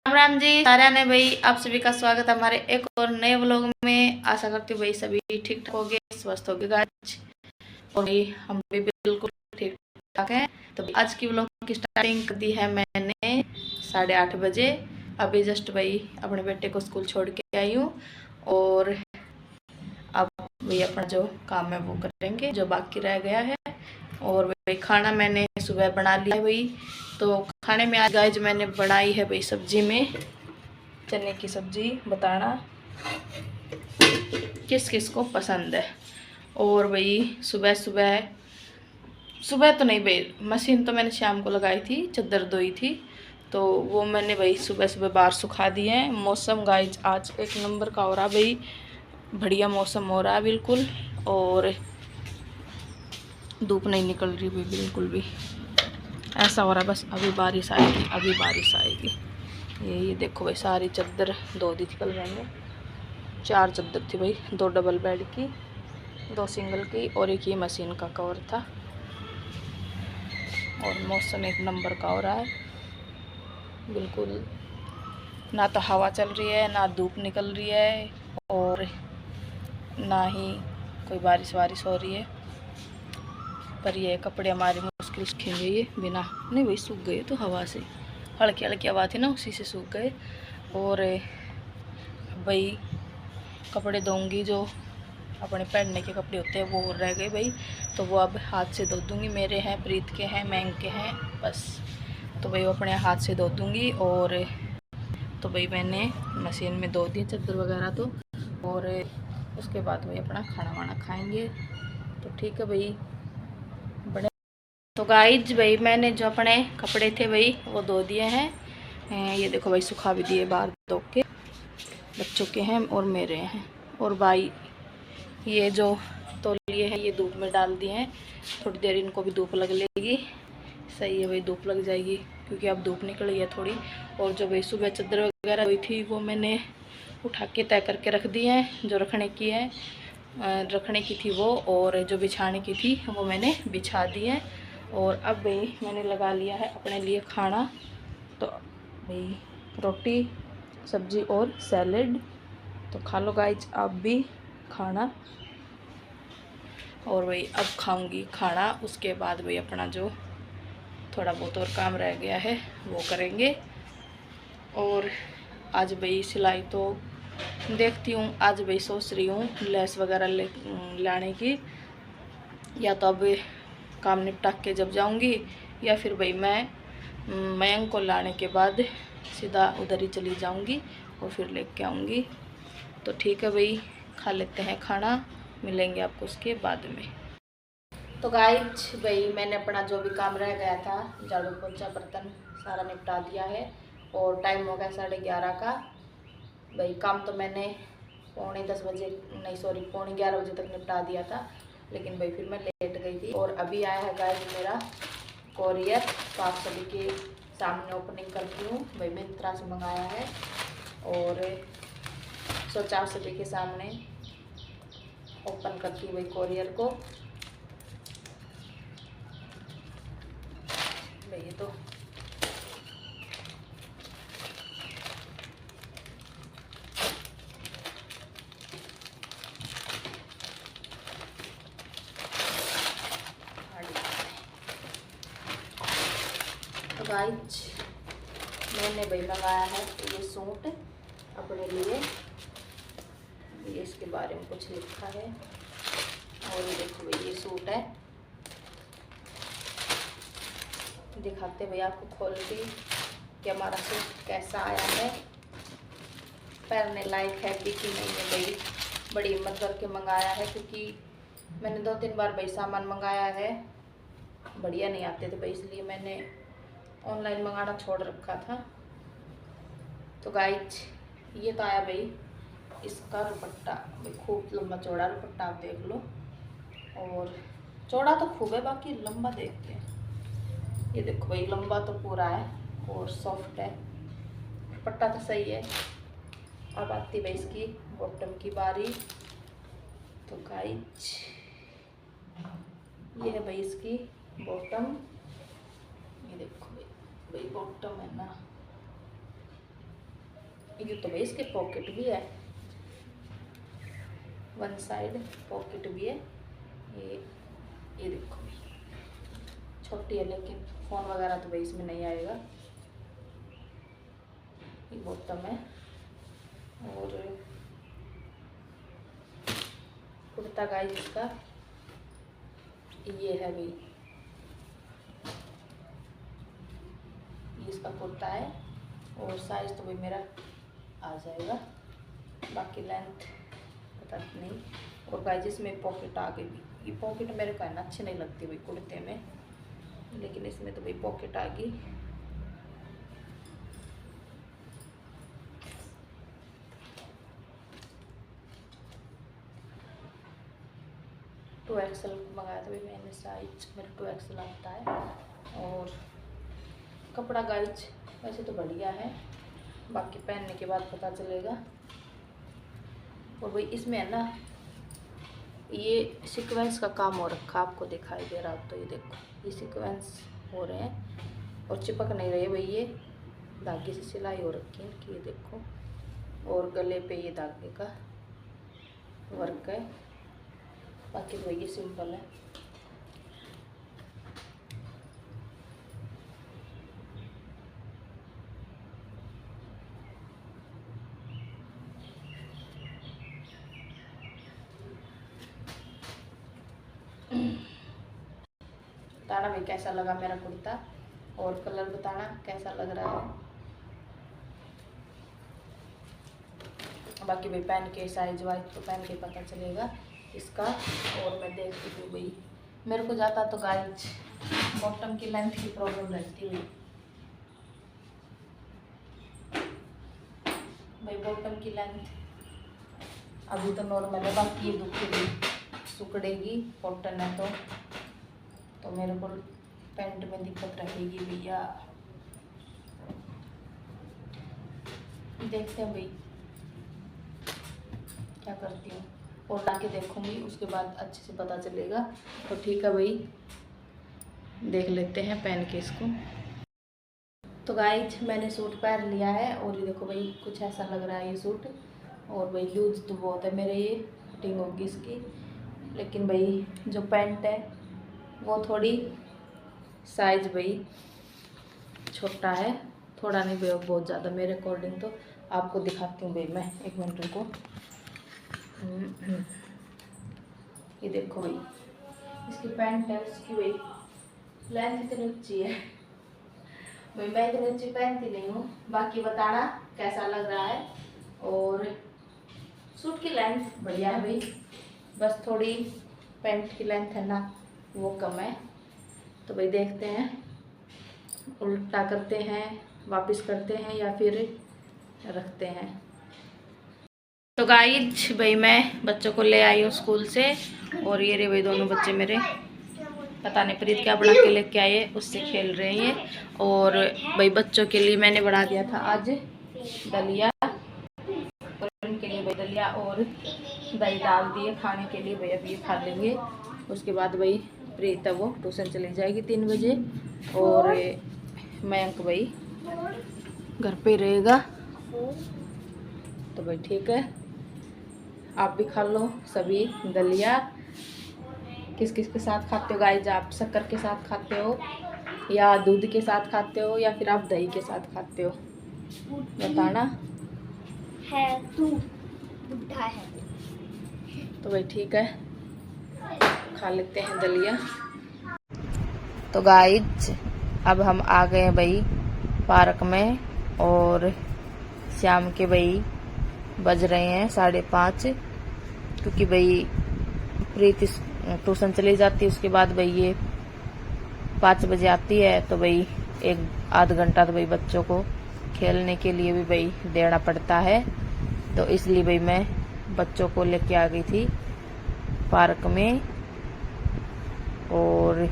राम राम जी सारा ने भाई, आप सभी का स्वागत है हमारे एक और नए व्लॉग में। आशा करती हूँ भाई सभी ठीक ठाक होंगे, स्वस्थ होंगे गाइस। और भाई हम भी बिल्कुल ठीक ठाक हैं। तो आज की व्लॉग की स्टार्टिंग कर दी है मैंने 8:30 बजे। अभी जस्ट भाई अपने बेटे को स्कूल छोड़ के आई हूँ और अब भाई अपना जो काम है वो करेंगे जो बाकी रह गया है। और भाई खाना मैंने सुबह बना लिया है भाई। तो खाने में आज गाइस मैंने बनाई है भाई सब्जी में चने की सब्जी। बताना किस किस को पसंद है। और भाई सुबह सुबह सुबह तो नहीं भाई, मशीन तो मैंने शाम को लगाई थी, चादर धोई थी तो वो मैंने भाई सुबह सुबह बाहर सुखा दिए हैं। मौसम गाइस आज एक नंबर का हो रहा भाई, बढ़िया मौसम हो रहा है बिल्कुल। और धूप नहीं निकल रही भाई बिल्कुल भी, ऐसा हो रहा है बस अभी बारिश आएगी अभी बारिश आएगी। ये देखो भाई सारी चादर धो दी थी कल मैंने। 4 चादर थी भाई, 2 डबल बेड की, 2 सिंगल की और एक ये मशीन का कवर था। और मौसम एक नंबर का हो रहा है बिल्कुल, ना तो हवा चल रही है ना धूप निकल रही है और ना ही कोई बारिश वारिश हो रही है। पर ये कपड़े हमारे मुश्किल से खींचे, ये बिना नहीं भाई सूख गए तो हवा से, हल्की हल्की हवा थी ना उसी से सूख गए। और भाई कपड़े धोऊंगी, जो अपने पहनने के कपड़े होते हैं वो रह गए भाई, तो वो अब हाथ से धो दूँगी। मेरे हैं, प्रीत के हैं, मैंग के हैं बस, तो भाई वो अपने हाथ से धो दूँगी। और तो भाई मैंने मशीन में धो दी चादर वगैरह तो। और उसके बाद भाई अपना खाना वाना खाएंगे। तो ठीक है भाई बड़े। तो गाइज भाई मैंने जो अपने कपड़े थे भाई वो धो दिए हैं। ये देखो भाई सुखा भी दिए बाहर धो के, बच्चों के हैं और मेरे हैं। और भाई ये जो तौलिए हैं ये धूप में डाल दिए हैं, थोड़ी देर इनको भी धूप लग लेगी। सही है भाई धूप लग जाएगी क्योंकि अब धूप निकली है थोड़ी। और जो भाई सुबह चादर वगैरह हुई थी वो मैंने उठा के तय करके रख दी है, जो रखने की थी वो, और जो बिछाने की थी वो मैंने बिछा दी है। और अब भाई मैंने लगा लिया है अपने लिए खाना। तो भाई रोटी सब्जी और सैलेड, तो खा लो गाइज आप भी खाना। और भाई अब खाऊंगी खाना, उसके बाद भाई अपना जो थोड़ा बहुत और काम रह गया है वो करेंगे। और आज भाई सिलाई तो देखती हूँ, आज भाई सोच रही हूँ लेस वगैरह लाने की, या तो अब काम निपटा के जब जाऊँगी या फिर भाई मैं मयंक को लाने के बाद सीधा उधर ही चली जाऊँगी और फिर लेके आऊँगी। तो ठीक है भाई खा लेते हैं खाना, मिलेंगे आपको उसके बाद में। तो गाइज भाई मैंने अपना जो भी काम रह गया था, झाड़ू पोछा बर्तन सारा निपटा दिया है। और टाइम हो गया 11:30 का भाई। काम तो मैंने 9:45 बजे, नहीं सॉरी 11:45 बजे तक निपटा दिया था, लेकिन भाई फिर मैं लेट गई थी। और अभी आया है गाइज मेरा कोरियर, तो आप सभी के सामने ओपनिंग करती हूँ भाई। मिंत्रा से मंगाया है और सोचा आप सभी के सामने ओपन करती हूँ भाई कोरियर को। भाई ये तो तो गाइज मैंने भाई मंगाया है ये सूट अपने लिए, ये इसके बारे में कुछ लिखा है। और ये देखो भाई ये सूट है, दिखाते भाई आपको खोल के कि हमारा सूट कैसा आया है, पहनने लायक है भी कि नहीं है भाई। बड़ी हिम्मत करके मंगाया है क्योंकि मैंने 2-3 बार भाई सामान मंगाया है, बढ़िया नहीं आते थे भाई, इसलिए मैंने ऑनलाइन मंगाना छोड़ रखा था। तो गाइज ये तो आया भाई इसका दुपट्टा भाई, खूब लंबा चौड़ा दुपट्टा आप देख लो। और चौड़ा तो खूब है, बाकी लंबा देखते हैं। ये देखो भाई लंबा तो पूरा है और सॉफ्ट है, दुपट्टा तो सही है। अब आती भाई इसकी बॉटम की बारी। तो गाइज ये है भाई इसकी बॉटम, ये देखो भाई बॉटम है ना, ये तो भाई इसके पॉकेट भी है, वन साइड पॉकेट भी है। ये देखो छोटी है, लेकिन फ़ोन वगैरह तो भाई इसमें नहीं आएगा। ये बॉटम है और कुर्ता गाइस इसका ये है भाई, ये इसका कुर्ता है और साइज तो भाई मेरा आ जाएगा, बाकी लेंथ पता नहीं। और गाइस इसमें पॉकेट आ गई, ये पॉकेट मेरे को है ना अच्छी नहीं लगती भाई कुर्ते में, लेकिन इसमें तो भाई पॉकेट आ गई। टू एक्सल मंगाया था भाई मैंने, साइज मेरा 2XL आता है। और कपड़ा गाइज वैसे तो बढ़िया है, बाकी पहनने के बाद पता चलेगा। और भाई इसमें है ना ये सीक्वेंस का काम हो रखा, आपको दिखाई दे रहा हो तो ये देखो, ये सीक्वेंस हो रहे हैं और चिपक नहीं रहे भाई, ये धागे से सिलाई हो रखी है इनकी, ये देखो। और गले पे ये धागे का वर्क है, बाकी तो ये सिंपल है। बताना भाई कैसा लगा मेरा कुर्ता, और कलर बताना कैसा लग रहा है। बाकी भाई पहन के साइज वाइज तो पहन के पता चलेगा इसका। और मैं देखती हूँ भाई, मेरे को ज़्यादा तो गाइज बॉटम की लेंथ की प्रॉब्लम रहती हुई भाई, बॉटम की लेंथ अभी तो नॉर्मल है, बाकी ये दुखेगी सुकड़ेगी, कॉटन है तो मेरे को पैंट में दिक्कत रहेगी भैया। देखते हैं भाई क्या करती हूँ, और लाके देखूंगी उसके बाद अच्छे से पता चलेगा। तो ठीक है भाई, देख लेते हैं पहन के इसको। तो गाइज मैंने सूट पहन लिया है और ये देखो भाई कुछ ऐसा लग रहा है ये सूट। और भाई लूज तो बहुत है मेरे, ये फिटिंग होगी इसकी, लेकिन भाई जो पैंट है वो थोड़ी साइज भाई छोटा है, थोड़ा नहीं भाई बहुत ज़्यादा मेरे अकॉर्डिंग। तो आपको दिखाती हूँ भाई मैं, एक मिनट को। ये देखो भाई इसकी पैंट है, उसकी भाई लेंथ इतनी ऊंची है भाई, मैं इतनी ऊंची पहनती नहीं हूँ। बाकी बताना कैसा लग रहा है। और सूट की लेंथ बढ़िया है भाई, बस थोड़ी पैंट की लेंथ है ना वो कम है। तो भाई देखते हैं उल्टा करते हैं, वापस करते हैं या फिर रखते हैं। तो गाइज भाई मैं बच्चों को ले आई हूँ स्कूल से, और ये रे भाई दोनों बच्चे मेरे, पता नहीं प्रीत क्या बना के लेके आए, उससे खेल रहे हैं। और भाई बच्चों के लिए मैंने बना दिया था आज दलिया, और उनके लिए भाई दलिया और दही डाल दिए खाने के लिए भाई, अब ये खा लेंगे। उसके बाद भाई प्रीत वो ट्यूशन चली जाएगी 3 बजे, और मयंक भाई घर पे रहेगा। तो भाई ठीक है, आप भी खा लो सभी दलिया। किस किस के साथ खाते हो गाइस आप? शक्कर के साथ खाते हो या दूध के साथ खाते हो या फिर आप दही के साथ खाते हो, बताना है। तू बुढ़ा है। तो भाई ठीक है, खा लेते हैं दलिया। तो गाइस अब हम आ गए हैं भाई पार्क में, और शाम के भाई बज रहे हैं 5:30, क्योंकि भाई प्रीति ट्यूशन चली जाती है, उसके बाद भाई ये 5 बजे आती है। तो भाई 1-आध घंटा तो भाई बच्चों को खेलने के लिए भी भाई देना पड़ता है। तो इसलिए भाई मैं बच्चों को लेके आ गई थी पार्क में, और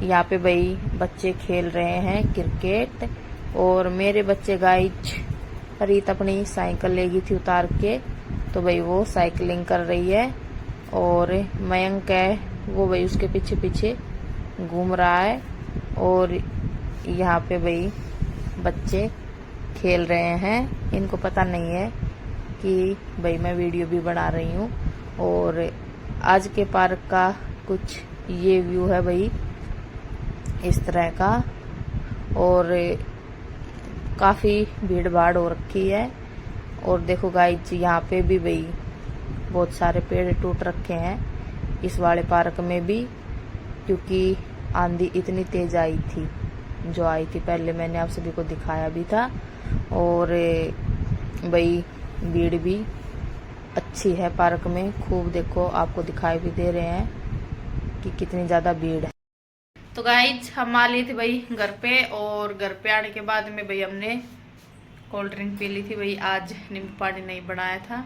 यहाँ पे भाई बच्चे खेल रहे हैं क्रिकेट। और मेरे बच्चे गाइज प्रीत अपनी साइकिल ले गई थी उतार के, तो भाई वो साइकिलिंग कर रही है, और मयंक है वो भाई उसके पीछे पीछे घूम रहा है। और यहाँ पे भाई बच्चे खेल रहे हैं। इनको पता नहीं है कि भाई मैं वीडियो भी बना रही हूँ। और आज के पार्क का कुछ ये व्यू है भाई, इस तरह का। और काफ़ी भीड़ भाड़ हो रखी है। और देखो गाइस, यहाँ पे भी भाई बहुत सारे पेड़ टूट रखे हैं इस वाले पार्क में भी, क्योंकि आंधी इतनी तेज आई थी जो आई थी। पहले मैंने आप सभी को दिखाया भी था। और भाई भीड़ भी अच्छी है पार्क में, खूब देखो, आपको दिखाई भी दे रहे हैं कि कितनी ज़्यादा भीड़ है। तो गाइज हम आ लिए थे भाई घर पे, और घर पे आने के बाद में भाई हमने कोल्ड ड्रिंक पी ली थी भाई। आज नींबू पानी नहीं बनाया था,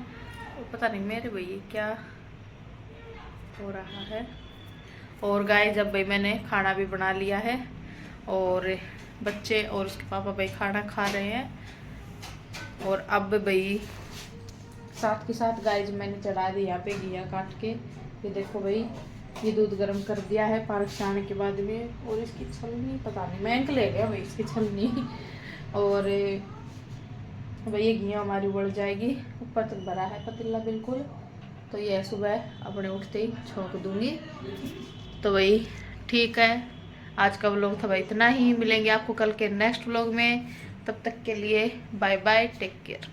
पता नहीं मेरे भाई क्या हो रहा है। और गाइस जब भाई मैंने खाना भी बना लिया है, और बच्चे और उसके पापा भाई खाना खा रहे हैं। और अब भाई साथ के साथ गाइस मैंने चढ़ा दी यहाँ पे घिया काट के। ये देखो भाई, ये दूध गर्म कर दिया है पार्क से आने के बाद में। और इसकी छलनी पता नहीं, मैं ले गया भाई इसकी छलनी। और भाई ये घी हमारी बढ़ जाएगी, ऊपर तक भरा है पतीला बिल्कुल। तो ये सुबह अपने उठते ही छोंक दूंगी। तो भाई ठीक है, आज का व्लॉग था भाई इतना ही। मिलेंगे आपको कल के नेक्स्ट व्लॉग में, तब तक के लिए बाय बाय, टेक केयर।